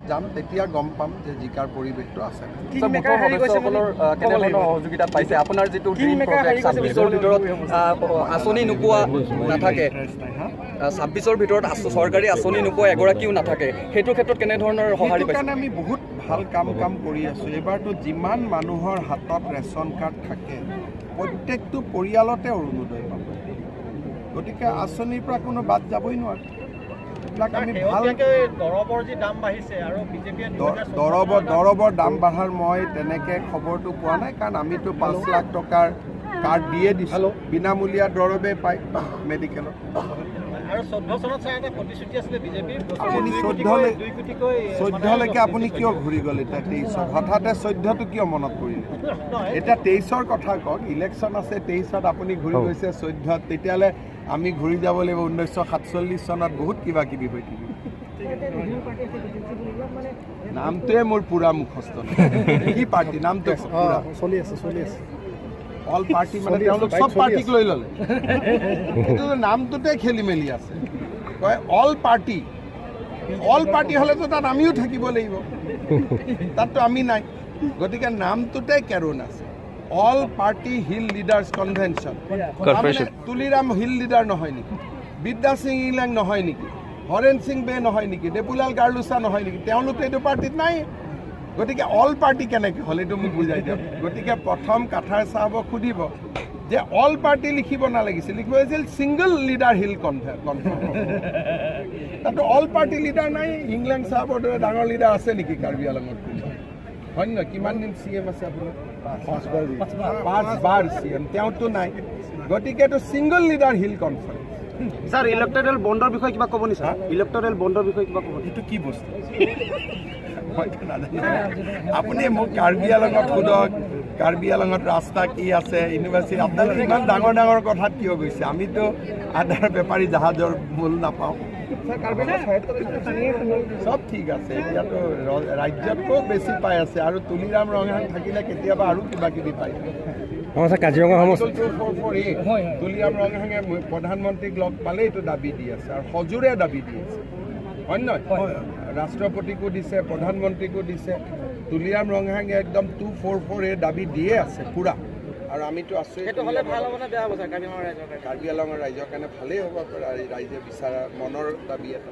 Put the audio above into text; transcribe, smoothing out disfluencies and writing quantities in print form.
যাম তেতিয়া গম পাম যে জিকাৰ পৰিৱেশটো আছে। সহযোগিতা পাইছে আপোনাৰ যিটো ড্ৰিম প্ৰজেক্ট 26ৰ ভিতৰত আঁচনি নোপোৱা নাথাকে, 26ৰ ভিতৰত চৰকাৰী আঁচনি নোপোৱা এগৰাকীও নাথাকে, সেইটো ক্ষেত্ৰত কেনেধৰণৰ সঁহাৰি পাইছে? কাৰণে আমি বহুত ভাল কাম কৰি আছোঁ। এইবাৰতো যিমান মানুহৰ হাতত ৰেচন কাৰ্ড থাকে প্ৰত্যেকটো পৰিয়ালতে অৰুণোদয় পাব। গতিকে আঁচনিৰ পৰা কোনো বাদ যাবই নোৱাৰে। এইবিলাক আমি ভাল দৰৱৰ যি দাম বাঢ়িছে আৰু বিজেপিয়ে দৰৱৰ দাম বঢ়াৰ মই তেনেকৈ খবৰটো পোৱা নাই, কাৰণ আমিতো 5 লাখ টকাৰ কাৰ্ড দিয়ে দিছোঁ, বিনামূলীয়া দৰৱে পায় মেডিকেলত। আৰু 14 চনত চাই এটা প্ৰতিশ্ৰুতি আছিলে বিজেপিৰ, আপুনি 14লৈকে আপুনি কিয় ঘূৰি গ'ল? এতিয়া 23 হঠাতে 14টো কিয় মনত পৰিলে? এতিয়া 23ৰ কথা কওক, ইলেকশ্যন আছে 23ত আপুনি ঘূৰি গৈছে 14ত, তেতিয়াহ'লে আমি ঘূৰি যাব লাগিব 1947 চনত বহুত কিবা কিবি হৈ থাকিব। নামটোৱে মোৰ পুৰা মুখস্থ কি পাৰ্টি নামটো চলি আছে অল পাৰ্টি মানে তেওঁলোক চব পাৰ্টিক লৈ ল'লে। কিন্তু নামটোতে খেলি মেলি আছে, কয় অল পাৰ্টি হ'লেতো তাত আমিও থাকিব লাগিব, তাততো আমি নাই। গতিকে নামটোতে কেৰুণ আছে, all party hill leaders convention. Tuliram hill leader নহয় নেকি? বিদ্যা সিং ইংলেং নহয় নেকি? হৰেণ সিং বে নহয় নেকি? দেপুলাল গাৰ্লুচা নহয় নেকি? তেওঁলোকতো এইটো পাৰ্টিত নাই। গতিকে অল পাৰ্টি কেনেকৈ হ'ল এইটো মোক বুজাই দিয়ক। গতিকে প্ৰথম কাঠাৰ চাহাবক সুধিব যে অল পাৰ্টি লিখিব নালাগিছিল, লিখিব লাগিছিল ছিংগল লিডাৰ হিল কনফাৰেন্স। তাতো অল পাৰ্টি লিডাৰ নাই। ইংলেণ্ড চাহাবৰ দৰে ডাঙৰ লিডাৰ আছে নেকি কাৰ্বি আংলঙত? হয় নহয়? কিমান দিন CM আছে আপোনাৰ? 5 বাৰ CM, তেওঁতো নাই। গতিকে এইটো single leader hill conference. Sir electoral বণ্ডৰ বিষয়ে কিবা ক'ব নিছা? ইলেক্টৰেল বণ্ডৰ বিষয়ে কিবা ক'ব? এইটো কি বস্তু আপুনি মোক কাৰ্বি আংলঙত সোধক, কাৰ্বি আংলঙত ৰাস্তা কি আছে, ইউনিভাৰ্চিটি। আপোনালোকে ইমান ডাঙৰ কথাত কিয় গৈছে? আমিতো আধাৰ বেপাৰী জাহাজৰ মূল নাপাওঁ। চব ঠিক আছে, এতিয়াতো ৰাজ্যতকৈ বেছি পাই আছে, আৰু তুলিৰাম ৰঙাহাং থাকিলে কেতিয়াবা আৰু কিবা কিবি পায়। কাজিৰঙা তুলিৰাম ৰঙাহাঙে প্ৰধানমন্ত্ৰীক লগ পালে এইটো দাবী দি আছে, আৰু সজোৰে দাবী দি আছে, হয় নহয়? ৰাষ্ট্ৰপতিকো দিছে, প্ৰধানমন্ত্ৰীকো দিছে। তুলিৰাম ৰঙাহাঙে একদম 244 দাবী দিয়ে আছে পুৰা, আৰু আমিতো আছোঁ। কাৰ্বি আংলঙৰ ৰাইজৰ কাৰণে ভালেই হ'ব, ৰাইজে বিচৰা মনৰ দাবী এটা।